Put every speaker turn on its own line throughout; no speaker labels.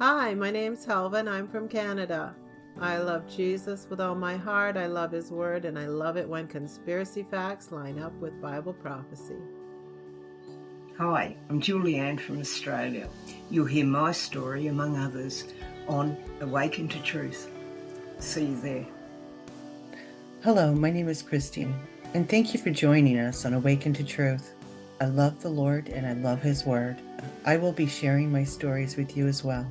Hi, my name's Helva and I'm from Canada. I love Jesus with all my heart. I love his word and I love it when conspiracy facts line up with Bible prophecy.
Hi, I'm Julianne from Australia. You'll hear my story, among others, on Awaken to Truth. See you there.
Hello, my name is Christine, and thank you for joining us on Awaken to Truth. I love the Lord and I love His Word. I will be sharing my stories with you as well.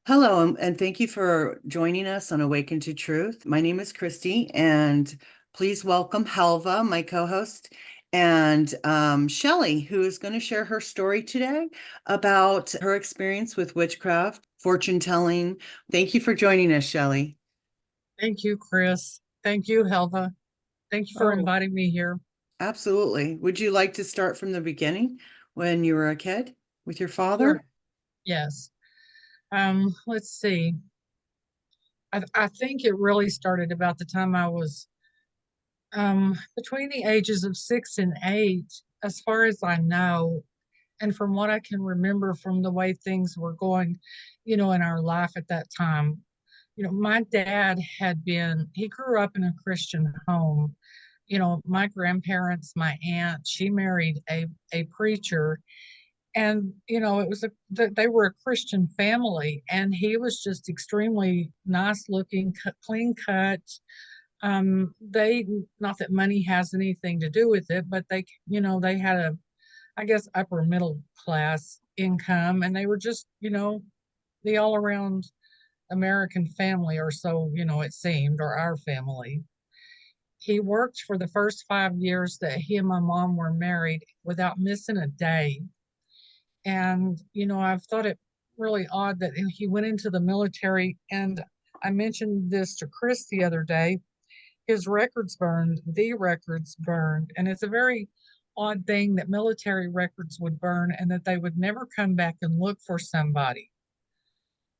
Hello, and thank you for joining us on Awaken to Truth. My name is Christy, and please welcome Helva, my co-host, and Shelly, who is going to share her story today about her experience with witchcraft, fortune telling. Thank you for joining us, Shelly.
Thank you, Chris. Thank you, Helva. Thank you for inviting me here.
Absolutely. Would you like to start from the beginning when you were a kid with your father?
Sure. Yes. Let's see. I think it really started about the time I was between the ages of 6 and 8, as far as I know, and from what I can remember from the way things were going, in our life at that time. My dad he grew up in a Christian home. My grandparents, my aunt, she married a preacher, and they were a Christian family, and he was just extremely nice looking, clean cut. They, not that money has anything to do with it, but they had a, I guess, upper middle class income, and they were just, the all around American family, or so, it seemed, or our family. He worked for the first 5 years that he and my mom were married without missing a day. And, I've thought it really odd that he went into the military. And I mentioned this to Chris the other day. His records burned, the records burned. And it's a very odd thing that military records would burn and that they would never come back and look for somebody,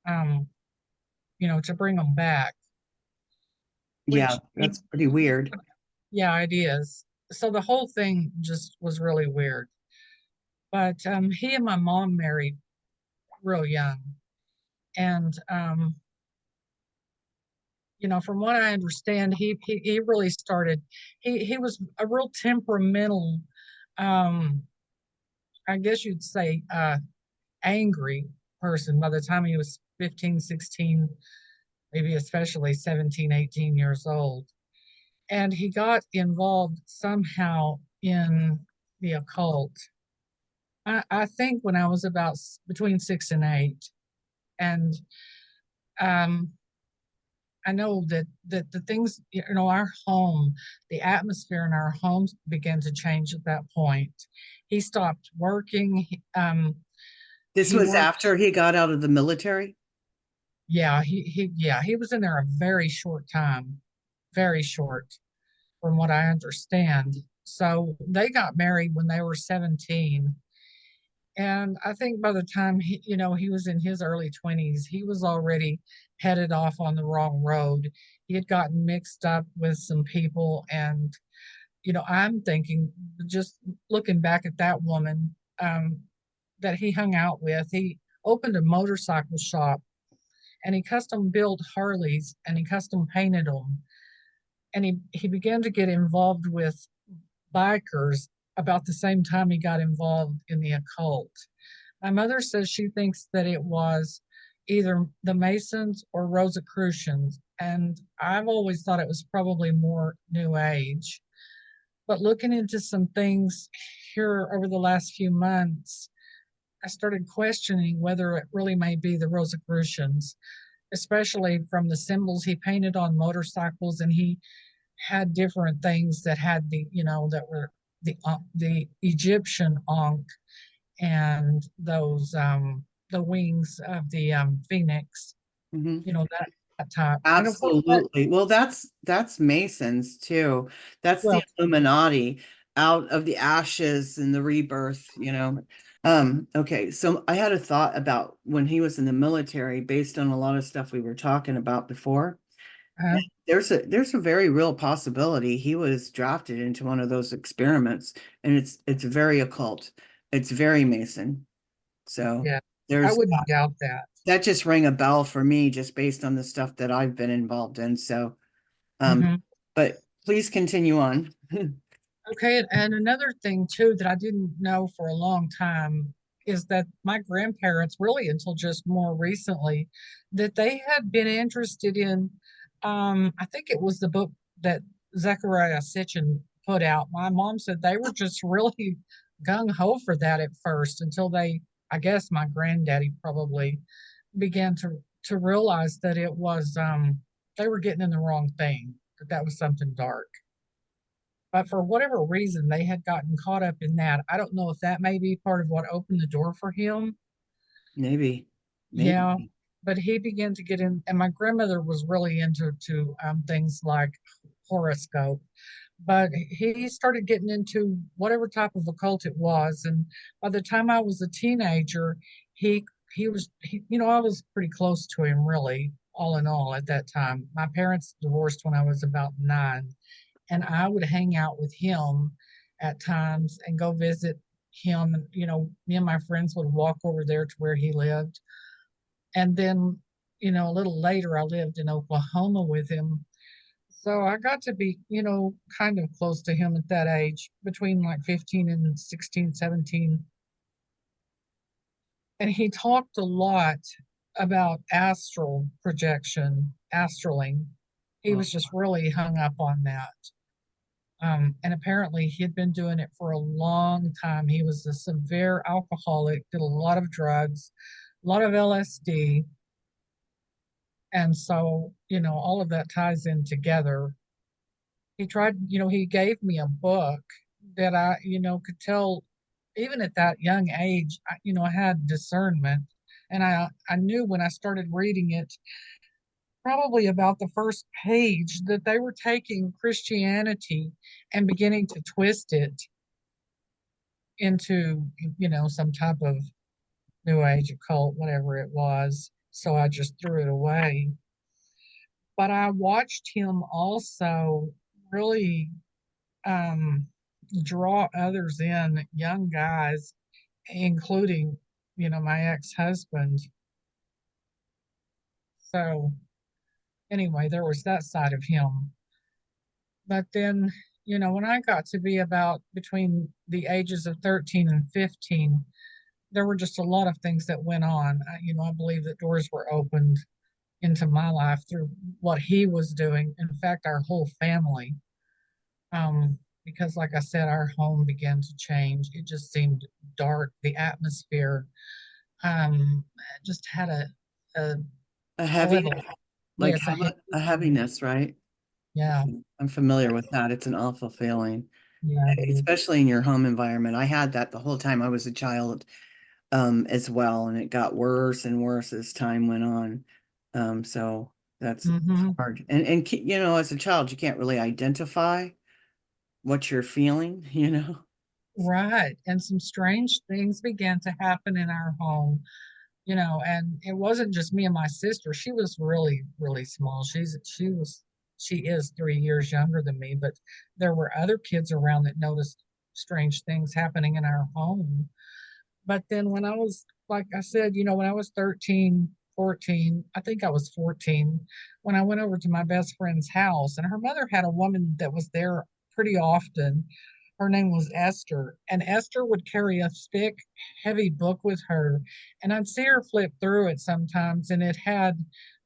um, to bring them back.
Yeah,
Which,
that's pretty weird.
yeah, it is. So the whole thing just was really weird. But he and my mom married real young. And, from what I understand, he really started, he was a real temperamental, um, I guess you'd say, angry person by the time he was 15, 16, maybe especially 17, 18 years old. And he got involved somehow in the occult. I think when I was about between 6 and 8, and um, I know that the things, our home, the atmosphere in our homes began to change at that point. He stopped working.
This
He
was
worked.
after he got out of the military?
Yeah, he was in there a very short time, very short, from what I understand. So they got married when they were 17. And I think by the time he was in his early 20s, he was already headed off on the wrong road. He had gotten mixed up with some people, and I'm thinking, just looking back at that woman, that he hung out with. He opened a motorcycle shop, and he custom built Harleys, and he custom painted them, and he began to get involved with bikers about the same time he got involved in the occult. My mother says she thinks that it was either the Masons or Rosicrucians, and I've always thought it was probably more New Age. But looking into some things here over the last few months, I started questioning whether it really may be the Rosicrucians, especially from the symbols he painted on motorcycles, and he had different things that had that were the Egyptian ankh, and those the wings of the phoenix,
Mhm.
that type. And of course
Absolutely. Well, that's Masons too. That's the
well,
Illuminati out of the ashes and the rebirth. Okay, so I had a thought about when he was in the military based on a lot of stuff we were talking about before.
uh,
There's a very real possibility he was drafted into one of those experiments, and it's very occult. It's very Mason. So
Yeah, I
there's
wouldn't doubt that.
that just rang a bell for me just based on the stuff that I've been involved in. So,
Hmm.
but please continue on.
Okay, and another thing too that I didn't know for a long time is that my grandparents, really until just more recently, that they had been interested in, I think it was the book that Zechariah Sitchin put out. My mom said they were just really gung ho for that at first until they, I guess my granddaddy probably began to realize that it was they were getting in the wrong thing, that that was something dark. But for whatever reason, they had gotten caught up in that. I don't know if that may be part of what opened the door for him.
Maybe,
Yeah,
maybe.
but he began to get in, and my grandmother was really into things like horoscope. But he started getting into whatever type of occult it was, and by the time I was a teenager, he I was pretty close to him, really, all in all, at that time. My parents divorced when I was about 9, and I would hang out with him at times and go visit him. And, me and my friends would walk over there to where he lived. And then, a little later, I lived in Oklahoma with him. So I got to be, kind of close to him at that age, between like 15 and 16, 17. And he talked a lot about astral projection, astraling. He
Oh,
was just really hung up on that. And apparently he had been doing it for a long time. He was a severe alcoholic, did a lot of drugs, a lot of LSD. And so, all of that ties in together. He gave me a book that I, could tell even at that young age, I had discernment. And I knew when I started reading it, probably about the first page, that they were taking Christianity and beginning to twist it into some type of new age occult, whatever it was. So I just threw it away. But I watched him also really um, draw others in, young guys, including my ex-husband. So anyway, there was that side of him. But then, when I got to be about between the ages of 13 and 15, there were just a lot of things that went on. I believe that doors were opened into my life through what he was doing. In fact, our whole family, because, like I said, our home began to change. It just seemed dark. The atmosphere just had a,
a
a
heaviness,
level.
like
Yes, a heavy
a
feeling.
heaviness, right?
Yeah,
I'm familiar with that. It's an awful feeling,
yeah, it is.
especially in your home environment. I had that the whole time I was a child, as well, and it got worse and worse as time went on. So that's
Hmm.
hard. And as a child, you can't really identify what you're feeling,
Right. And some strange things began to happen in our home, and it wasn't just me and my sister. She was really, really small. She is 3 years younger than me, but there were other kids around that noticed strange things happening in our home. But then when I was, like I said, when I was 13, 14, I think I was 14, when I went over to my best friend's house, and her mother had a woman that was there pretty often. Her name was Esther, and Esther would carry a thick, heavy book with her, and I'd see her flip through it sometimes, and it had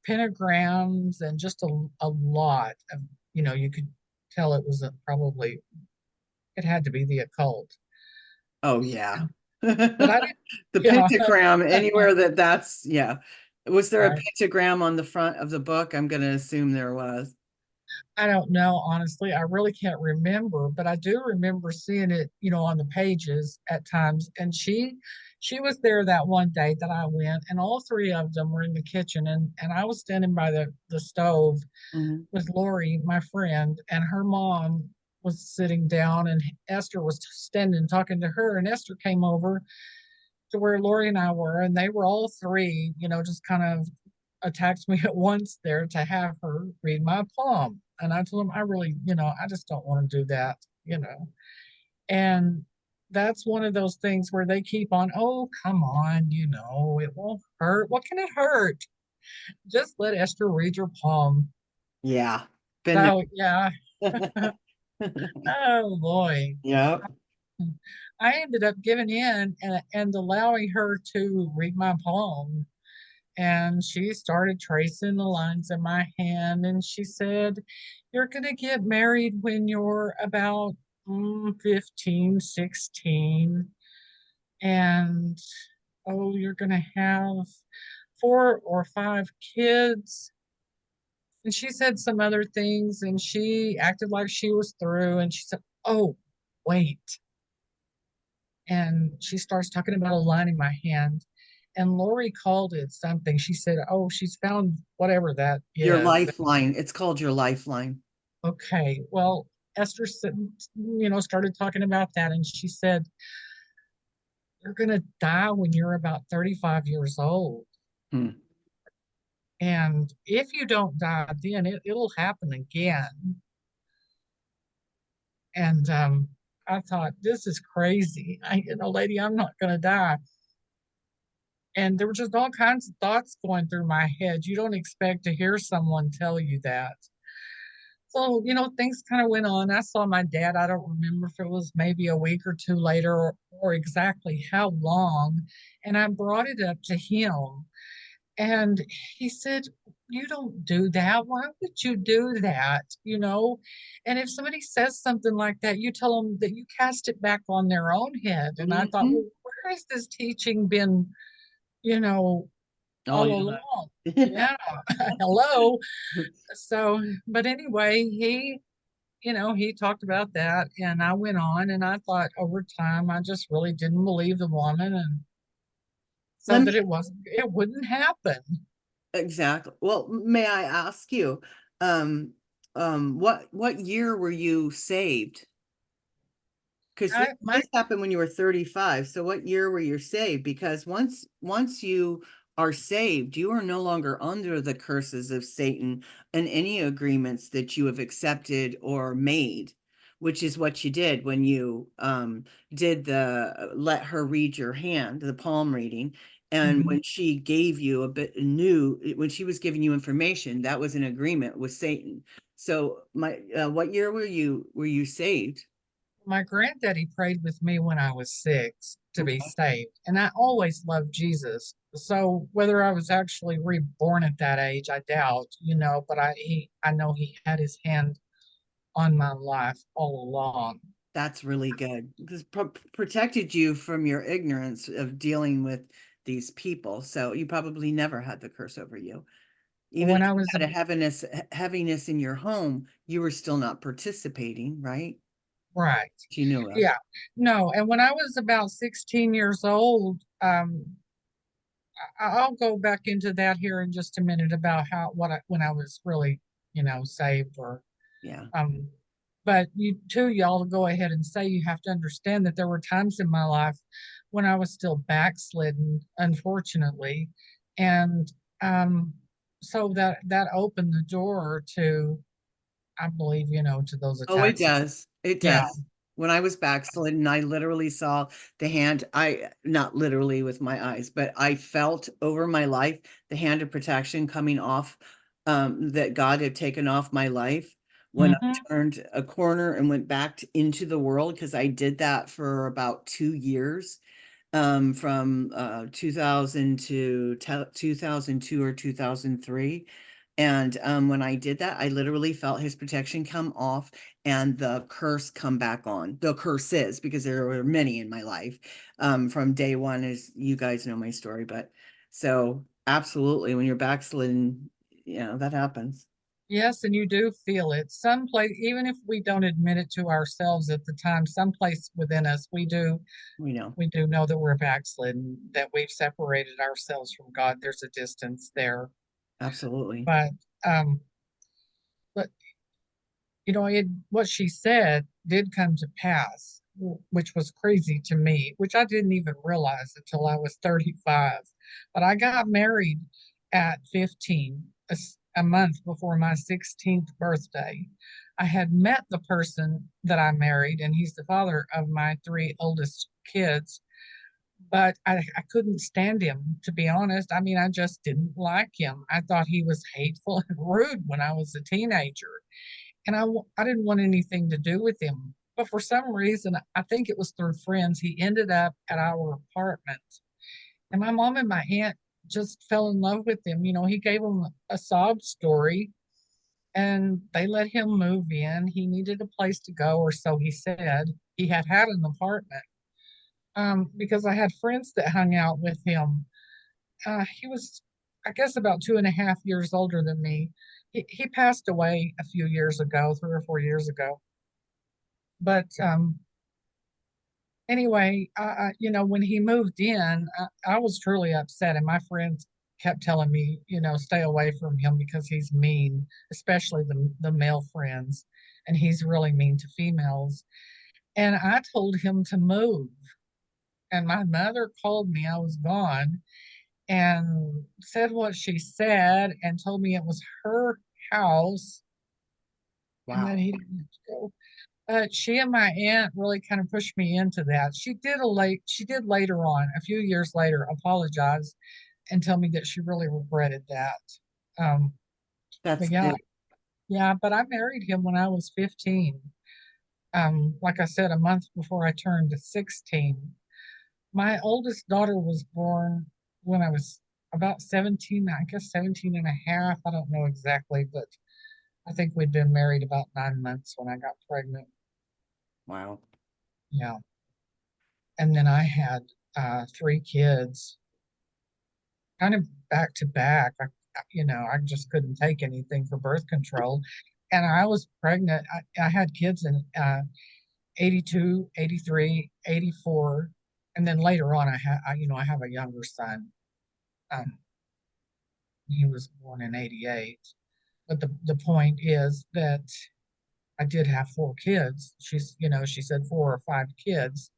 pentagrams and just a lot of, you could tell it was probably, it had to be the occult.
Oh yeah.
But I didn't,
The
yeah,
pentagram, anywhere that's, yeah. Was there a
right.
pentagram on the front of the book? I'm going to assume there was.
I don't know, honestly. I really can't remember, but I do remember seeing it, on the pages at times. And she was there that one day that I went, and all three of them were in the kitchen, and I was standing by the stove
Mhm.
with Lori, my friend, and her mom was sitting down, and Esther was standing talking to her, and Esther came over to where Lori and I were, and they were all three, just kind of attacked me at once there to have her read my palm. And I told him, I really, I just don't want to do that. And that's one of those things where they keep on, oh, come on, it won't hurt. What can it hurt? Just let Esther read your palm.
Yeah. Been
Oh, yeah.
there.
Oh, boy.
Yep.
I ended up giving in and allowing her to read my palm. And she started tracing the lines in my hand. And she said, you're going to get married when you're about 15, 16. And oh, you're going to have 4 or 5 kids. And she said some other things and she acted like she was through. And she said, oh, wait. And she starts talking about a line in my hand. And Lori called it something. She said, oh, she's found whatever that
Your
is.
lifeline. It's called your lifeline.
Okay. Well, Esther said, started talking about that. And she said, you're going to die when you're about 35 years old.
Hmm.
And if you don't die, then it'll happen again. And I thought, this is crazy. Lady, I'm not going to die. And there were just all kinds of thoughts going through my head. You don't expect to hear someone tell you that. So, things kind of went on. I saw my dad. I don't remember if it was maybe a week or two later or exactly how long. And I brought it up to him. And he said, you don't do that. Why would you do that? And if somebody says something like that, you tell them that you cast it back on their own head. And I thought,
Mhm.
well, where has this teaching been, you know,
Oh,
all
yeah.
along? Yeah. Hello. So, but anyway, he talked about that and I went on and I thought over time, I just really didn't believe the woman and so
Let me
that it wouldn't happen.
exactly. Well, may I ask you, um, what year were you saved? Because
I, my
this happened when you were 35. So what year were you saved? Because once you are saved, you are no longer under the curses of Satan and any agreements that you have accepted or made, which is what you did when you did the let her read your hand, the palm reading. And
Mhm.
when she gave you a bit new, when she was giving you information, that was an agreement with Satan. So what year were you saved?
My granddaddy prayed with me when I was 6 to be saved, and I always loved Jesus. So whether I was actually reborn at that age, I doubt, but I know he had his hand on my life all along.
That's really good because protected you from your ignorance of dealing with these people. So you probably never had the curse over you. Even
When
if
I
you
was
had a heaviness in your home, you were still not participating, right?
right,
You knew of.
yeah, no, and when I was about 16 years old, I'll go back into that here in just a minute about when I was really, saved or
Yeah.
Um, but y'all go ahead and say you have to understand that there were times in my life when I was still backslidden, unfortunately, and um, so that opened the door to, I believe, to those
Oh, it
attacks.
does. It
Yeah.
does. When I was backslidden, I literally saw the hand, not literally with my eyes, but I felt over my life the hand of protection coming off, that God had taken off my life when I
Hmm.
turned a corner and went back into the world, because I did that for about 2 years, from 2000 to 2002 or 2003. And when I did that, I literally felt his protection come off and the curse come back on. The curses, because there were many in my life, from day one, as you guys know my story. But so absolutely, when you're backslidden, that happens.
Yes, and you do feel it. Someplace, even if we don't admit it to ourselves at the time, someplace within us,
We know.
we do know that we're backslidden, that we've separated ourselves from God. There's a distance there.
Absolutely.
But um, but what she said did come to pass, which was crazy to me, which I didn't even realize until I was 35. But I got married at 15, a month before my 16th birthday. I had met the person that I married, and he's the father of my three oldest kids, but I couldn't stand him, to be honest. I mean, I just didn't like him. I thought he was hateful and rude when I was a teenager, and I didn't want anything to do with him. But for some reason, I think it was through friends, he ended up at our apartment. And my mom and my aunt just fell in love with him. You know, he gave them a sob story and they let him move in. He needed a place to go, or so he said. He had an apartment because I had friends that hung out with him. He was, I guess, about 2.5 years older than me. He passed away a few years ago, 3 or 4 years ago. But anyway, when he moved in, I was truly upset, and my friends kept telling me, stay away from him because he's mean, especially the male friends, and he's really mean to females. And I told him to move, and my mother called me. I was gone, and said what she said, and told me it was her house, and that
Wow.
he didn't have to go. She and my aunt really kind of pushed me into that. She did later on, a few years later, apologize and tell me that she really regretted that. Um,
That's
but yeah,
good.
yeah, but I married him when I was 15. Like I said, a month before I turned 16. My oldest daughter was born when I was about 17, I guess 17 and a half. I don't know exactly, but I think we'd been married about 9 months when I got pregnant.
Wow.
Yeah. And then I had three kids kind of back to back. I just couldn't take anything for birth control. And I was pregnant. I had kids in 82, 83, 84. And then later on, I have a younger son. Um, he was born in 88. But the point is that I did have four kids. She said four or five kids.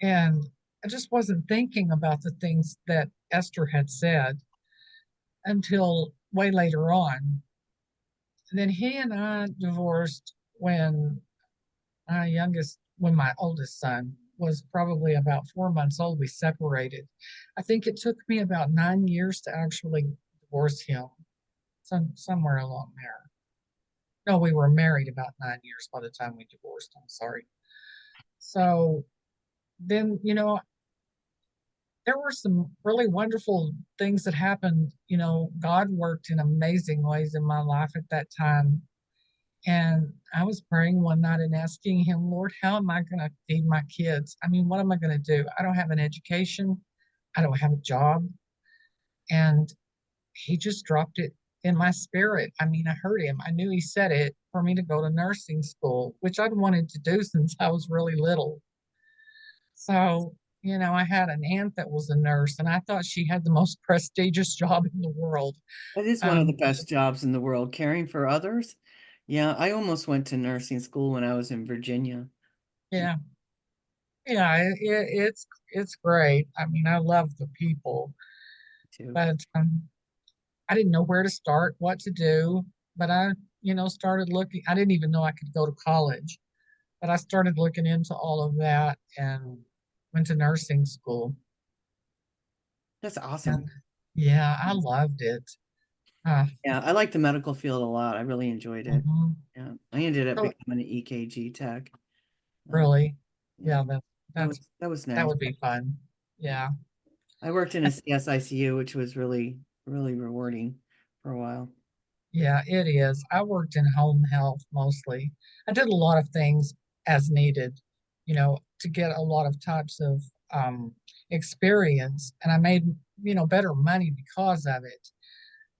And I just wasn't thinking about the things that Esther had said until way later on. And then he and I divorced when my oldest son was probably about 4 months old. We separated. I think it took me about 9 years to actually divorce him, somewhere along there. No, we were married about 9 years by the time we divorced. I'm sorry. So then, there were some really wonderful things that happened. God worked in amazing ways in my life at that time. And I was praying one night and asking him, Lord, how am I going to feed my kids? I mean, what am I going to do? I don't have an education, I don't have a job. And he just dropped it in my spirit. I mean, I heard him. I knew he said it for me to go to nursing school, which I'd wanted to do since I was really little. So, I had an aunt that was a nurse, and I thought she had the most prestigious job in the world.
That is one of the
Um,
best jobs in the world, caring for others. Yeah, I almost went to nursing school when I was in Virginia. Yeah,
yeah, yeah, it's great. I mean, I love the people,
too.
but I didn't know where to start, what to do. But I, started looking. I didn't even know I could go to college, but I started looking into all of that and went to nursing school.
That's awesome.
And yeah, I loved it. Uh,
Yeah, I like the medical field a lot. I really enjoyed it.
mhm.
Yeah, I ended up
So
becoming an EKG tech. Uh,
really,
yeah,
yeah, that's
that was
that
nice.
would be fun.
Yeah.
Yeah.
I worked in a CSICU, which was really, really rewarding for a while.
Yeah, it is. I worked in home health mostly. I did a lot of things as needed, to get a lot of types of experience, and I made, better money because of it.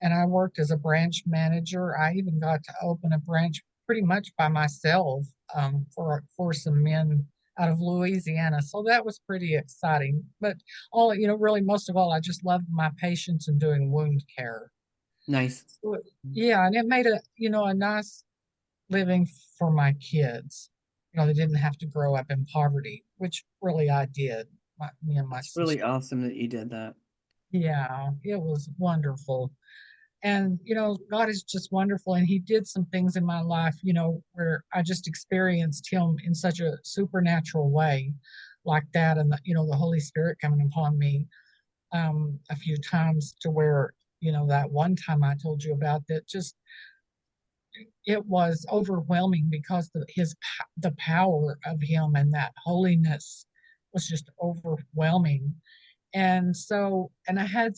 And I worked as a branch manager. I even got to open a branch pretty much by myself for some men out of Louisiana. So that was pretty exciting. But really most of all, I just loved my patients and doing wound care.
Nice.
So, yeah, and it made a nice living for my kids. They didn't have to grow up in poverty, which really I did. Me and my
It's really
sister.
awesome that you did that.
Yeah, it was wonderful. And, God is just wonderful. And He did some things in my life, where I just experienced Him in such a supernatural way like that. And, the Holy Spirit coming upon me a few times to where, that one time I told you about that, just it was overwhelming because the power of Him and that holiness was just overwhelming. And so, and I had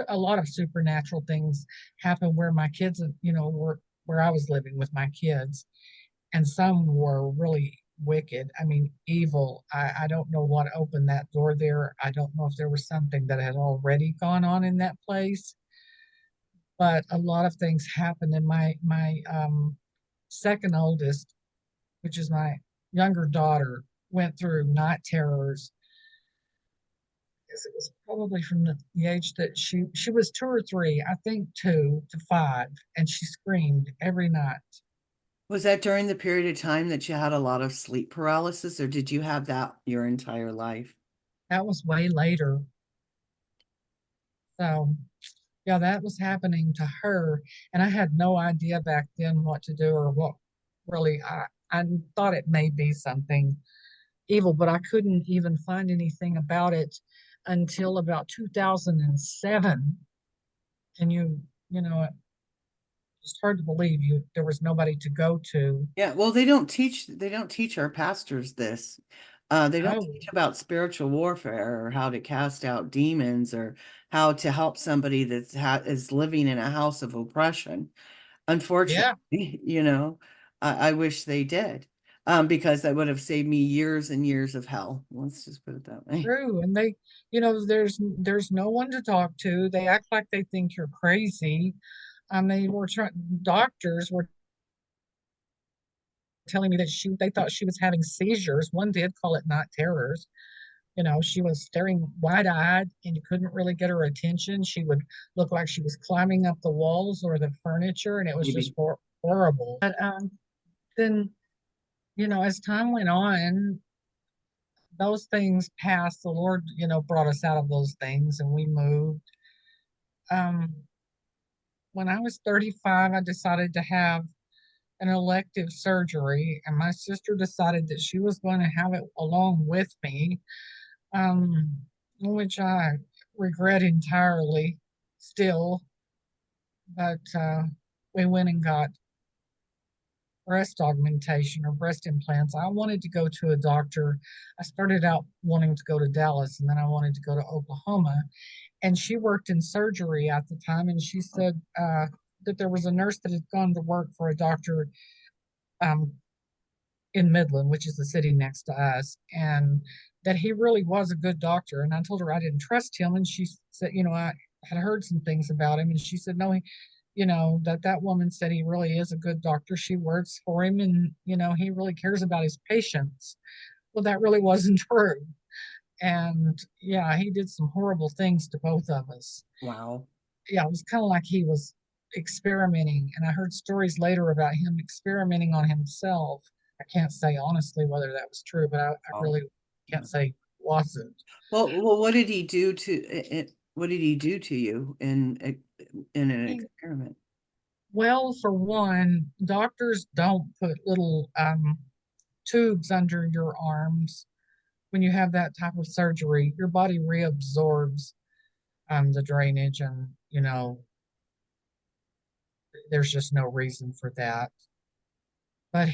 a lot of supernatural things happen where my kids, were where I was living with my kids, and some were really wicked. I mean, evil. I don't know what opened that door there. I don't know if there was something that had already gone on in that place, but a lot of things happened. And my second oldest, which is my younger daughter, went through night terrors. It was probably from the age that she was 2 or 3, I think 2 to 5, and she screamed every night.
Was that during the period of time that you had a lot of sleep paralysis, or did you have that your entire life?
That was way later. So yeah, that was happening to her, and I had no idea back then what to do or what really. I thought it may be something evil, but I couldn't even find anything about it until about 2007. And it's hard to believe there was nobody to go to.
Yeah, well, they don't teach our pastors this. They don't
Oh,
teach about spiritual warfare or how to cast out demons or how to help somebody is living in a house of oppression.
yeah,
Unfortunately, I wish they did, because that would have saved me years and years of hell. Let's just put it that way.
true. And there's no one to talk to. They act like they think you're crazy. I mean, doctors were telling me that they thought she was having seizures. One did call it night terrors. She was staring wide-eyed and you couldn't really get her attention. She would look like she was climbing up the walls or the furniture, and it was just
Maybe.
horrible. But then, as time went on, those things passed. The Lord, brought us out of those things and we moved. Um, when I was 35, I decided to have an elective surgery, and my sister decided that she was going to have it along with me, which I regret entirely still. But we went and got breast augmentation or breast implants. I wanted to go to a doctor. I started out wanting to go to Dallas, and then I wanted to go to Oklahoma. And she worked in surgery at the time, and she said that there was a nurse that had gone to work for a doctor um, in Midland, which is the city next to us, and that he really was a good doctor. And I told her I didn't trust him, and she said, I had heard some things about him, and she said, no, that woman said he really is a good doctor. She works for him, and he really cares about his patients. Well, that really wasn't true. And yeah, he did some horrible things to both of us.
Wow.
Yeah, it was kind of like he was experimenting. And I heard stories later about him experimenting on himself. I can't say honestly whether that was true, but I
Wow.
really can't say it wasn't.
Well, what did he do to it? What did he do to you in an experiment?
Well, for one, doctors don't put little tubes under your arms when you have that type of surgery. Your body reabsorbs the drainage, and there's just no reason for that. But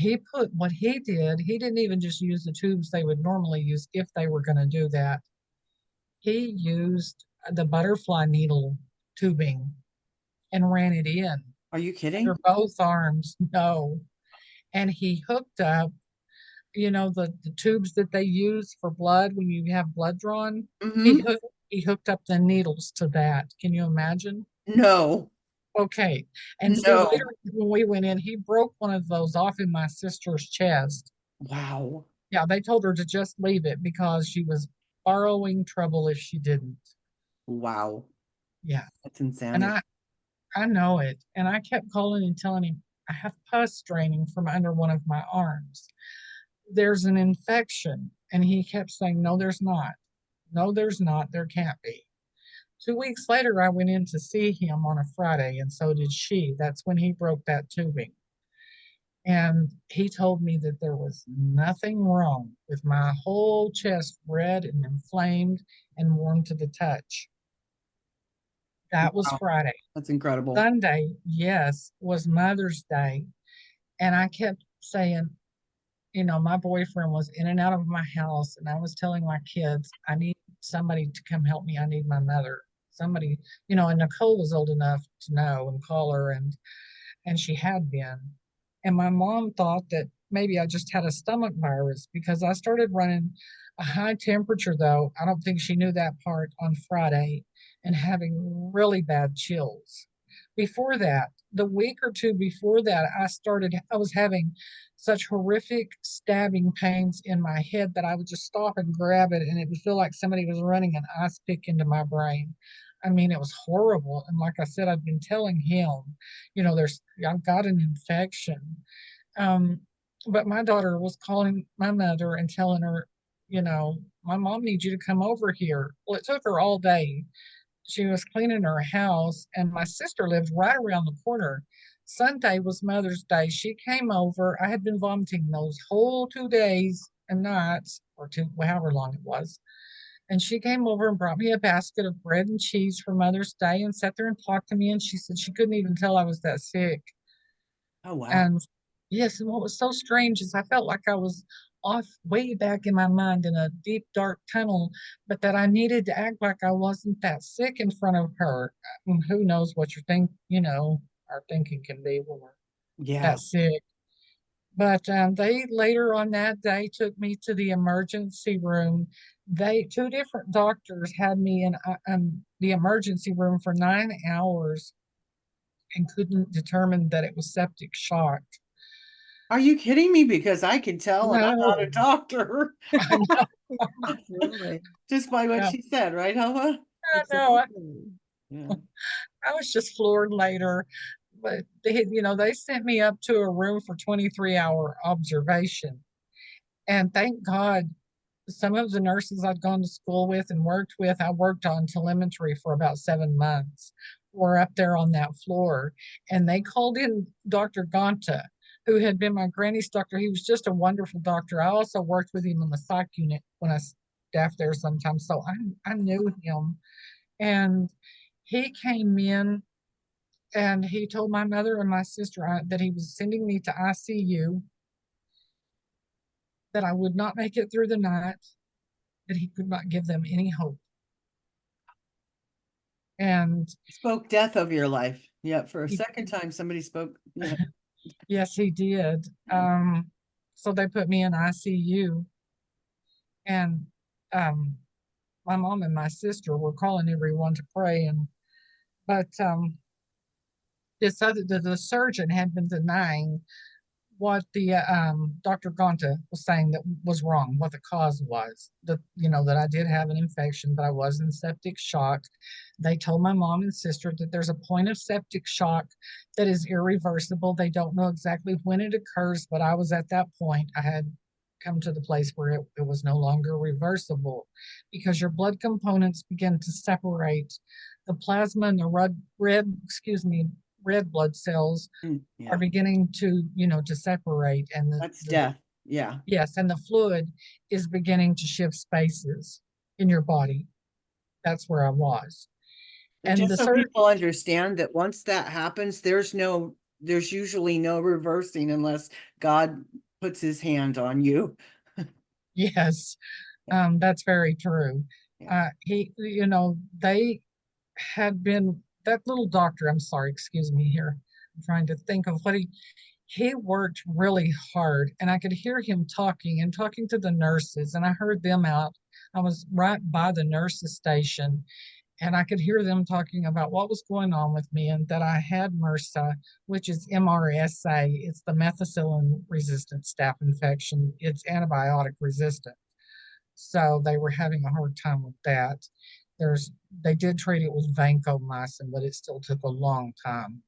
what he did, he didn't even just use the tubes they would normally use if they were going to do that. He used the butterfly needle tubing and ran it in
Are you
under
kidding?
both arms. No. And he hooked up, the tubes that they use for blood when you have blood drawn. He
Mm-hmm.
hooked, he hooked up the needles to that. Can you imagine?
No,
Okay. And see, later
no.
when we went in, he broke one of those off in my sister's chest.
Wow.
Yeah, they told her to just leave it because she was borrowing trouble if she didn't.
Wow.
Yeah.
That's
And
insanity.
I know it. And I kept calling and telling him, I have pus draining from under one of my arms. There's an infection. And he kept saying, no, there's not. No, there's not. There can't be. 2 weeks later, I went in to see him on a Friday, and so did she. That's when he broke that tubing. And he told me that there was nothing wrong with my whole chest red and inflamed and warm to the touch. That was
Wow,
Friday.
that's incredible.
Sunday, yes, was Mother's Day. And I kept saying, my boyfriend was in and out of my house, and I was telling my kids, I need somebody to come help me. I need my mother. Somebody, and Nicole was old enough to know and call her, and she had been. And my mom thought that maybe I just had a stomach virus because I started running a high temperature, though. I don't think she knew that part on Friday, and having really bad chills. Before that, the week or two before that, I was having such horrific stabbing pains in my head that I would just stop and grab it, and it would feel like somebody was running an ice pick into my brain. I mean, it was horrible. And like I said, I've been telling him, I've got an infection. Um, but my daughter was calling my mother and telling her, my mom needs you to come over here. Well, it took her all day. She was cleaning her house, and my sister lived right around the corner. Sunday was Mother's Day. She came over. I had been vomiting those whole 2 days and nights, or two, however long it was. And she came over and brought me a basket of bread and cheese for Mother's Day and sat there and talked to me. And she said she couldn't even tell I was that sick.
Oh, wow.
And yes, and what was so strange is I felt like I was off way back in my mind in a deep, dark tunnel, but that I needed to act like I wasn't that sick in front of her. And who knows what you think, our thinking can be when we're
Yeah.
that sick. But they later on that day took me to the emergency room. Two different doctors had me in the emergency room for 9 hours and couldn't determine that it was septic shock.
Are you kidding me? Because I can tell, and I'm not a
No,
doctor.
I know.
Absolutely.
Just by what
Yeah,
she said, right, Helva?
I know.
Exactly.
Yeah.
I was just floored later. But they sent me up to a room for 23-hour observation. And thank God some of the nurses I'd gone to school with and worked with, I worked on telemetry for about 7 months, were up there on that floor. And they called in Dr. Gonta, who had been my granny's doctor. He was just a wonderful doctor. I also worked with him in the psych unit when I staffed there sometimes. So I knew him. And he came in and he told my mother and my sister that he was sending me to ICU, that I would not make it through the night, that he could not give them any hope. And
Spoke death of your life. Yeah, for a
he,
second time, somebody spoke. Yeah.
yes, he did. So they put me in ICU, and um, my mom and my sister were calling everyone to pray, but the surgeon had been denying what the Dr. Gonta was saying that was wrong, what the cause was. That I did have an infection, but I was in septic shock. They told my mom and sister that there's a point of septic shock that is irreversible. They don't know exactly when it occurs, but I was at that point. I had come to the place where it was no longer reversible because your blood components begin to separate. The plasma and the red blood cells are
Yeah.
beginning to separate, and
That's death. Yeah.
yes, and the fluid is beginning to shift spaces in your body. That's where I was.
But
And
just
the
so
surgeon,
people understand that once that happens, there's usually no reversing unless God puts his hand on you.
yes,
Yeah.
that's very true.
Yeah.
They had been that little doctor. I'm sorry, excuse me here. I'm trying to think of what he worked really hard, and I could hear him talking to the nurses, and I heard them out. I was right by the nurses station, and I could hear them talking about what was going on with me and that I had MRSA, which is MRSA. It's the methicillin resistant staph infection. It's antibiotic resistant. So they were having a hard time with that. They did treat it with vancomycin, but it still took a long time.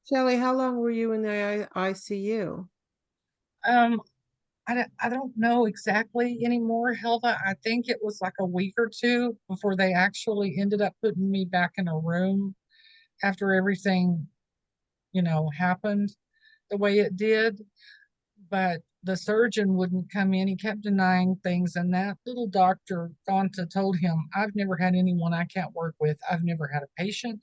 Shelly, how long were you in the ICU?
Um, I don't know exactly anymore, Helva. I think it was like a week or two before they actually ended up putting me back in a room after everything, happened the way it did. But the surgeon wouldn't come in. He kept denying things. And that little doctor, Ganta, told him, I've never had anyone I can't work with. I've never had a patient.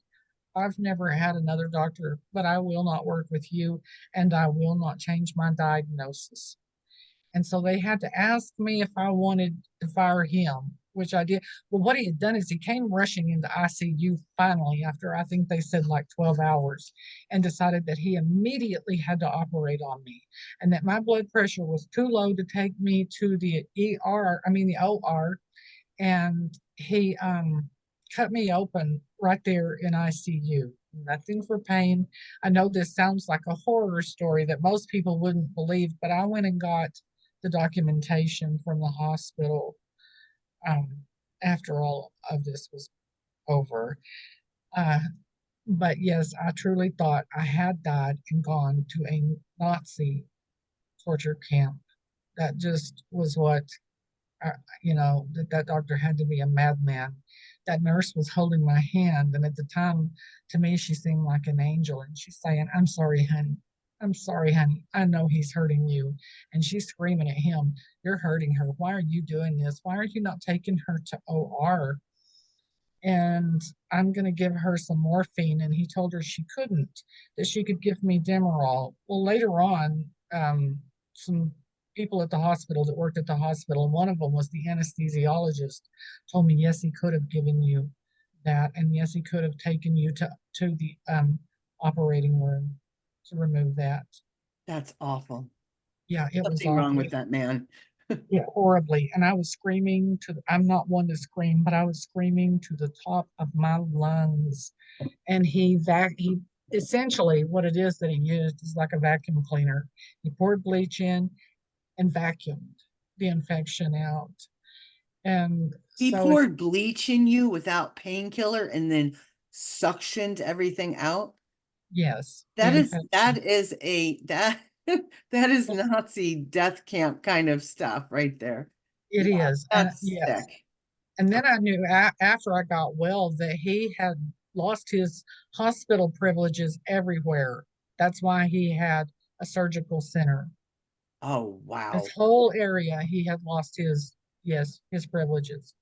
I've never had another doctor, but I will not work with you and I will not change my diagnosis. And so they had to ask me if I wanted to fire him, which I did. Well, what he had done is he came rushing into ICU finally after I think they said like 12 hours and decided that he immediately had to operate on me and that my blood pressure was too low to take me to the the OR. And he cut me open right there in ICU. Nothing for pain. I know this sounds like a horror story that most people wouldn't believe, but I went and got the documentation from the hospital um, after all of this was over. Uh, but yes, I truly thought I had died and gone to a Nazi torture camp. That just was what uh, that doctor had to be a madman. That nurse was holding my hand, and at the time, to me, she seemed like an angel. And she's saying, "I'm sorry, honey. I'm sorry, honey. I know he's hurting you." And she's screaming at him, "You're hurting her. Why are you doing this? Why are you not taking her to OR? And I'm going to give her some morphine." And he told her she couldn't, that she could give me Demerol. Well, later on, some people at the hospital that worked at the hospital, and one of them was the anesthesiologist, told me, yes, he could have given you that. And yes, he could have taken you to the operating room to remove that.
That's awful.
Yeah, it was
Something wrong
awful.
with that man.
Yeah, horribly. And I was screaming I'm not one to scream, but I was screaming to the top of my lungs. And he essentially what it is that he used is like a vacuum cleaner. He poured bleach in and vacuumed the infection out. And
He
so if
poured bleach in you without painkiller and then suctioned everything out.
yes, the
That is
infection.
that is Nazi death camp kind of stuff right there.
It
Yeah,
is. And
that's
yes.
sick.
And then I knew after I got well that he had lost his hospital privileges everywhere. That's why he had a surgical center.
Oh
This
wow.
whole area, he had lost his privileges.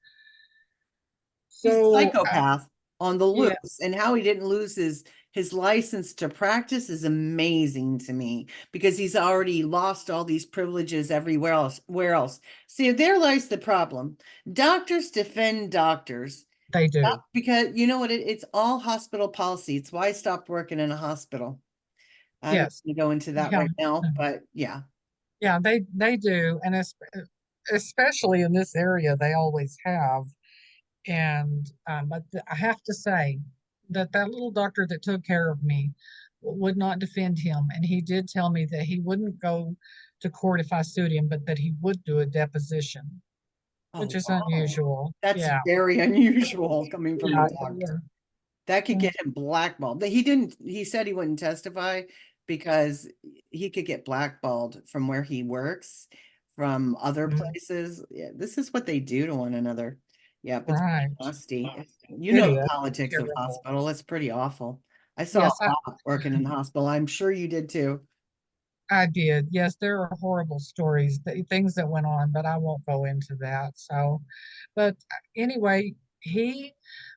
He's a
So,
psychopath on the
yeah,
loose, and how he didn't lose his license to practice is amazing to me, because he's already lost all these privileges everywhere else. Where else? See, there lies the problem. Doctors defend doctors.
they do.
Because you know what, it's all hospital policy. It's why I stopped working in a hospital. I'm not
Yes.
going to go into that
Yeah.
right now, but yeah.
Yeah, they do. And especially in this area, they always have. And but I have to say that little doctor that took care of me would not defend him, and he did tell me that he wouldn't go to court if I sued him, but that he would do a deposition, which
Oh
is
wow,
unusual.
that's
Yeah,
very unusual coming from a
yeah,
doctor. That could get him blackballed. But he said he wouldn't testify because he could get blackballed from where he works, from other
Mhm.
places. Yeah, this is what they do to one another. Yeah, it's pretty
Right.
nasty. You
It
know the
is
politics of
terrible.
hospital. It's pretty awful. I saw
Yes,
a lot working in hospital. I'm sure you did too.
I did. Yes, there are horrible stories, things that went on, but I won't go into that. So, but anyway,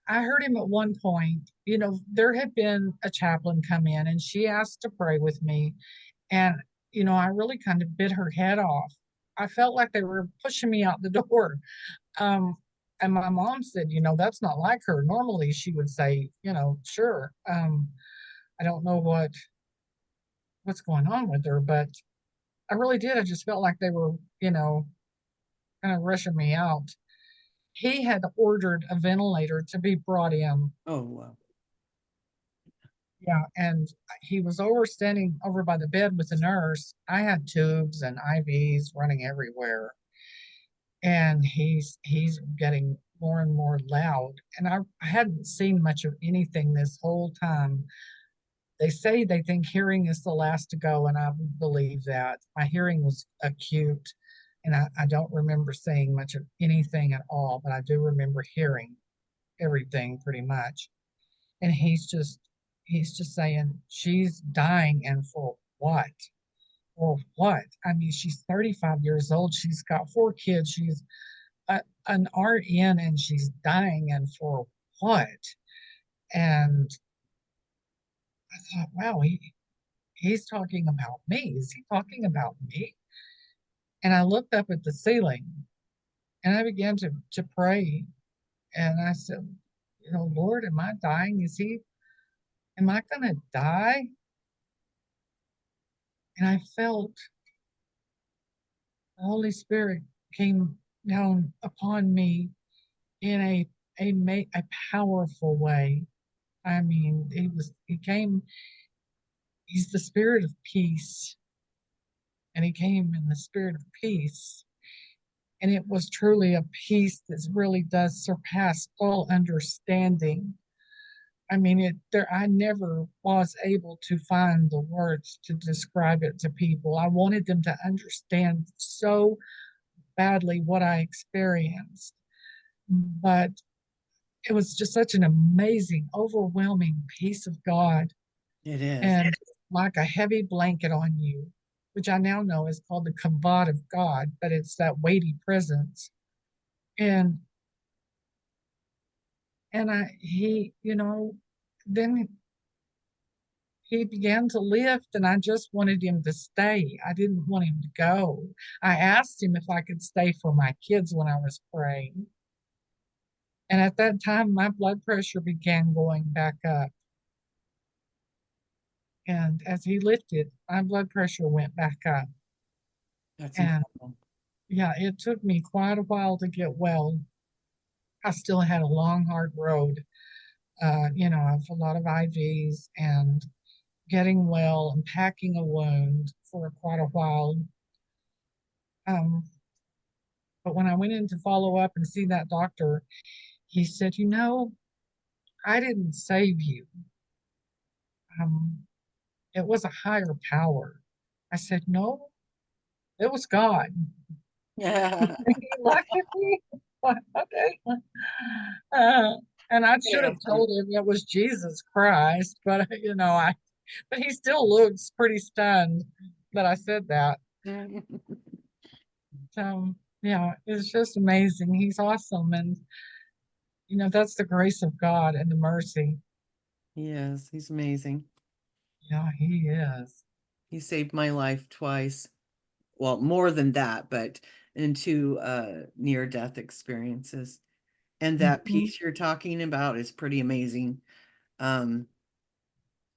I heard him at one point, there had been a chaplain come in and she asked to pray with me. And, I really kind of bit her head off. I felt like they were pushing me out the door. Um, and my mom said, that's not like her. Normally she would say, sure. I don't know what's going on with her, but I really did. I just felt like they were, kind of rushing me out. He had ordered a ventilator to be brought in.
Oh wow.
Yeah, and he was standing over by the bed with the nurse. I had tubes and IVs running everywhere, and he's getting more and more loud. And I hadn't seen much of anything this whole time. They say they think hearing is the last to go, and I believe that. My hearing was acute. And I don't remember saying much of anything at all, but I do remember hearing everything pretty much. And he's just saying, she's dying, and for what? For what? I mean, she's 35 years old. She's got 4 kids. She's an RN, and she's dying, and for what? And I thought, wow, he's talking about me. Is he talking about me? And I looked up at the ceiling, and I began to pray. And I said, Lord, am I dying? Am I going to die? And I felt the Holy Spirit came down upon me in a powerful way. I mean, he's the spirit of peace, and he came in the spirit of peace. And it was truly a peace that really does surpass all understanding. I mean, I never was able to find the words to describe it to people. I wanted them to understand so badly what I experienced. But it was just such an amazing, overwhelming peace of God,
It is.
and like a heavy blanket on you, which I now know is called the kavod of God, but it's that weighty presence. And then he began to lift, and I just wanted him to stay. I didn't want him to go. I asked him if I could stay for my kids when I was praying. And at that time, my blood pressure began going back up. And as he lifted, my blood pressure went back up.
That's
And
incredible.
yeah, it took me quite a while to get well. I still had a long, hard road, of a lot of IVs and getting well and packing a wound for quite a while. Um, but when I went in to follow up and see that doctor, he said, I didn't save you. Um, it was a higher power. I said, no, it was God.
Yeah.
He looked at me. Okay. Uh, and I should have told him it was Jesus Christ, but but he still looks pretty stunned that I said that. So yeah, it's just amazing. He's awesome, and that's the grace of God and the mercy.
Yes, he's amazing.
Yeah, he is.
He saved my life twice. Well, more than that, but in two near death experiences. And that
Mhm.
piece you're talking about is pretty amazing. Um,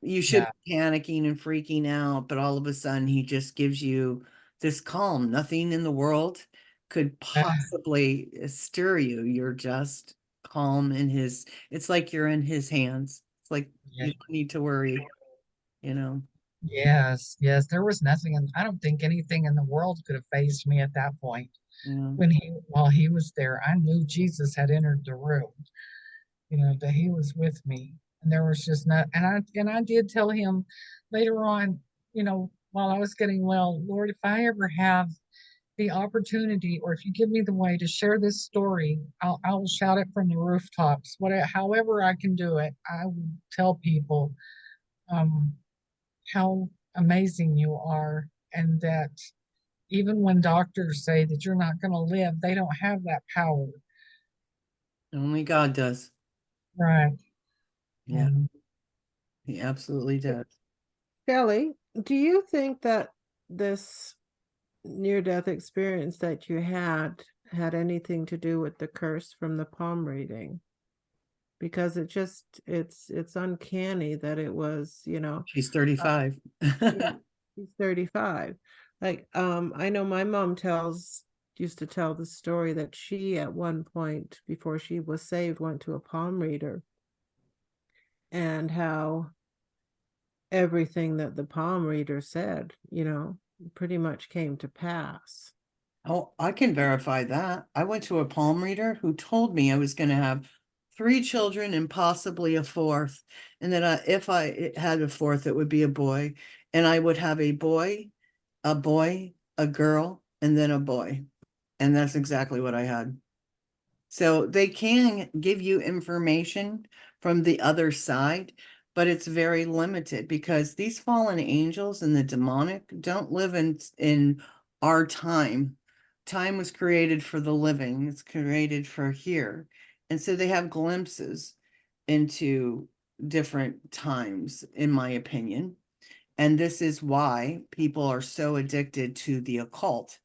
you should
Yeah,
be panicking and freaking out, but all of a sudden he just gives you this calm. Nothing in the world could
yeah,
possibly stir you. You're just calm in his, it's like you're in his hands. It's like
yeah.
you don't need to worry, you know.
Yes, yes. There was nothing, and I don't think anything in the world could have phased me at that point.
Yeah.
While he was there, I knew Jesus had entered the room. That he was with me, and there was just not. And I did tell him later on, while I was getting well, Lord, if I ever have the opportunity, or if you give me the way to share this story, I will shout it from the rooftops. However I can do it, I will tell people um, how amazing you are, and that even when doctors say that you're not going to live, they don't have that power.
Only God does.
Right.
Yeah,
Um,
he absolutely does.
Shelly, do you think that this near-death experience that you had anything to do with the curse from the palm reading? Because it's uncanny that it was,
She's
uh,
35.
yeah, he's 35. Like, I know my mom used to tell the story that she at one point before she was saved went to a palm reader, and how everything that the palm reader said, pretty much came to pass.
Oh, I can verify that. I went to a palm reader who told me I was going to have 3 children and possibly a fourth. And that if I had a fourth, it would be a boy. And I would have a boy, a girl, and then a boy. And that's exactly what I had. So they can give you information from the other side, but it's very limited because these fallen angels and the demonic don't live in our time. Time was created for the living, it's created for here. And so they have glimpses into different times, in my opinion. And this is why people are so addicted to the occult,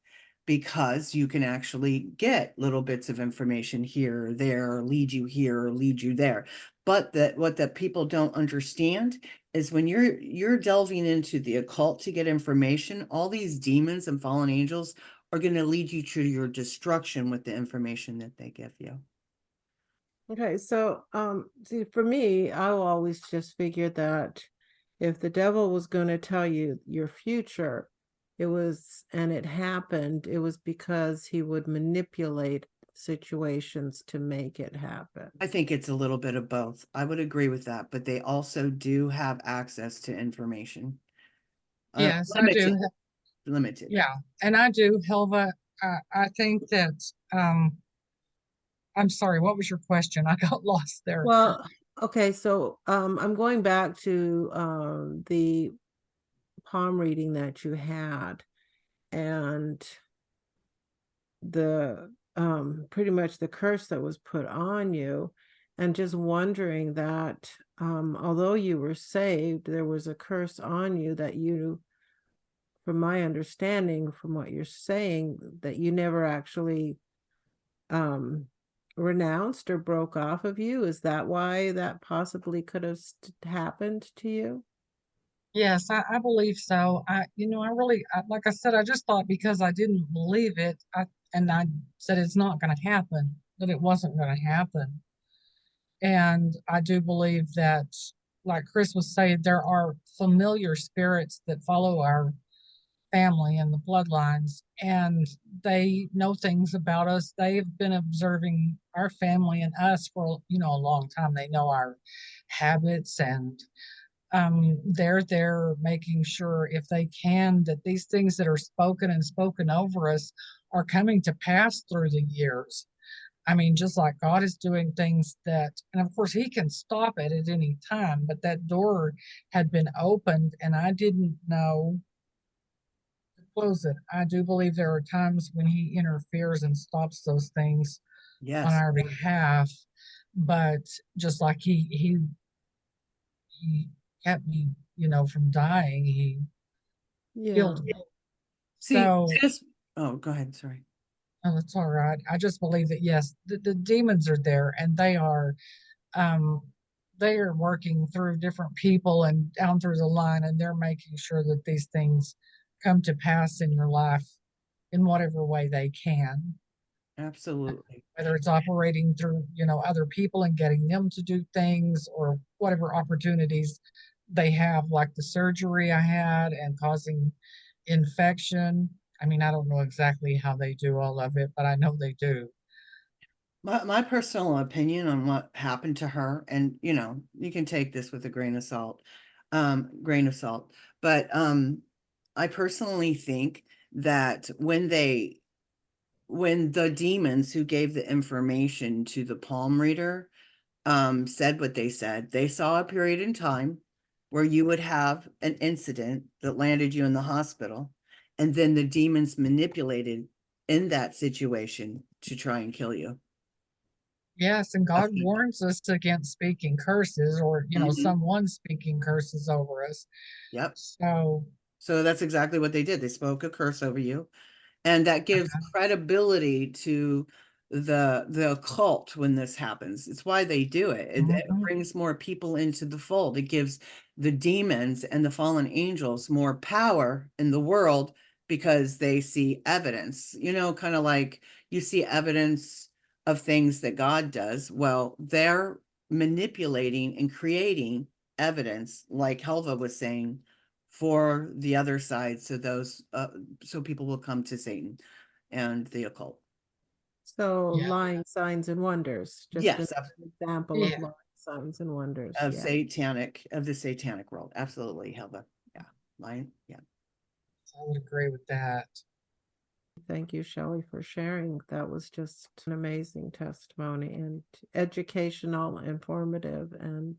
because you can actually get little bits of information here or there, or lead you here or lead you there. But that what that people don't understand is when you're delving into the occult to get information, all these demons and fallen angels are going to lead you to your destruction with the information that they give you.
Okay, so see, for me, I always just figured that if the devil was going to tell you your future, and it happened, it was because he would manipulate situations to make it happen.
I think it's a little bit of both. I would agree with that, but they also do have access to information.
Yes, I
Limited,
do.
limited.
Yeah, and I do, Helva. I think that I'm sorry, what was your question? I got lost there.
Well, okay, so I'm going back to the palm reading that you had, and the pretty much the curse that was put on you, and just wondering that although you were saved, there was a curse on you that you, from my understanding, from what you're saying, that you never actually um renounced or broke off of you. Is that why that possibly could have happened to you?
Yes, I believe so. I really, like I said, I just thought because I didn't believe it, and I said it's not going to happen, that it wasn't going to happen. And I do believe that, like Chris was saying, there are familiar spirits that follow our family and the bloodlines, and they know things about us. They've been observing our family and us for, a long time. They know our habits, and they're there making sure, if they can, that these things that are spoken and spoken over us are coming to pass through the years. I mean, just like God is doing things and of course, He can stop it at any time, but that door had been opened and I didn't know to close it. I do believe there are times when He interferes and stops those things on
Yes.
our behalf, but just like He kept me, from dying, He
Yeah.
healed me.
See,
So,
oh, go ahead. Sorry.
oh, that's all right. I just believe that yes, the demons are there, and um they are working through different people and down through the line, and they're making sure that these things come to pass in your life in whatever way they can.
Absolutely.
Whether it's operating through, other people and getting them to do things, or whatever opportunities they have, like the surgery I had and causing infection. I mean, I don't know exactly how they do all of it, but I know they do.
My personal opinion on what happened to her, and you can take this with a grain of salt, but I personally think that when the demons who gave the information to the palm reader said what they saw a period in time where you would have an incident that landed you in the hospital, and then the demons manipulated in that situation to try and kill you.
Yes, and God warns us against speaking curses, or,
Mhm.
someone speaking curses over us.
Yep.
So,
So that's exactly what they did. They spoke a curse over you. And that gives credibility to the occult when this happens. It's why they do it. It
mhm.
brings more people into the fold. It gives the demons and the fallen angels more power in the world because they see evidence, kind of like you see evidence of things that God does. Well, they're manipulating and creating evidence, like Helva was saying, for the other side, so people will come to Satan and the occult.
So
Yeah,
lying signs and wonders, just an
Yes,
example of
yeah,
lying signs and wonders.
of
Yeah.
the satanic world. Absolutely, Helga. Yeah. Lion. Yeah.
I would agree with that.
thank you, Shelley, for sharing. That was just an amazing testimony and educational, informative, and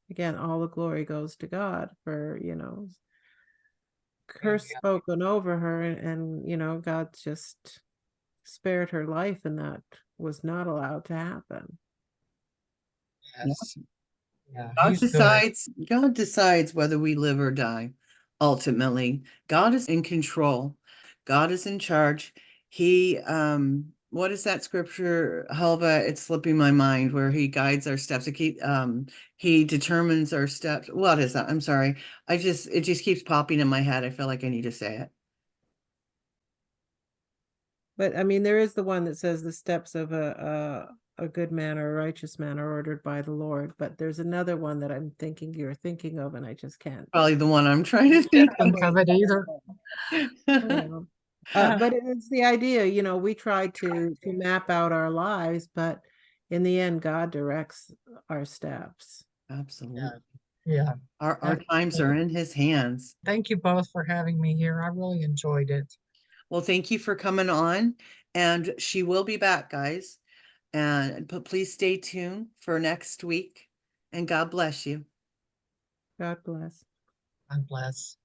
again, all the glory goes to God for, curse
Yeah.
spoken over her, and God just spared her life, and that was not allowed to happen.
Yes. Yeah,
God
he's good.
decides whether we live or die. Ultimately, God is in control. God is in charge. He, what is that scripture, Helva? It's slipping my mind, where he guides our steps. He determines our steps. What is that? I'm sorry. It just keeps popping in my head. I feel like I need to say it.
But I mean, there is the one that says the steps of a good man or a righteous man are ordered by the Lord. But there's another one that I'm thinking you're thinking of, and I just can't
Probably the one I'm trying to think
Think of it either.
Yeah. But it's the idea, we try to map out our lives, but in the end, God directs our steps.
Absolutely.
Yeah.
Our times are in his hands.
Thank you both for having me here. I really enjoyed it.
Well, thank you for coming on, and she will be back, guys. But please stay tuned for next week, and God bless you.
God bless.
God bless.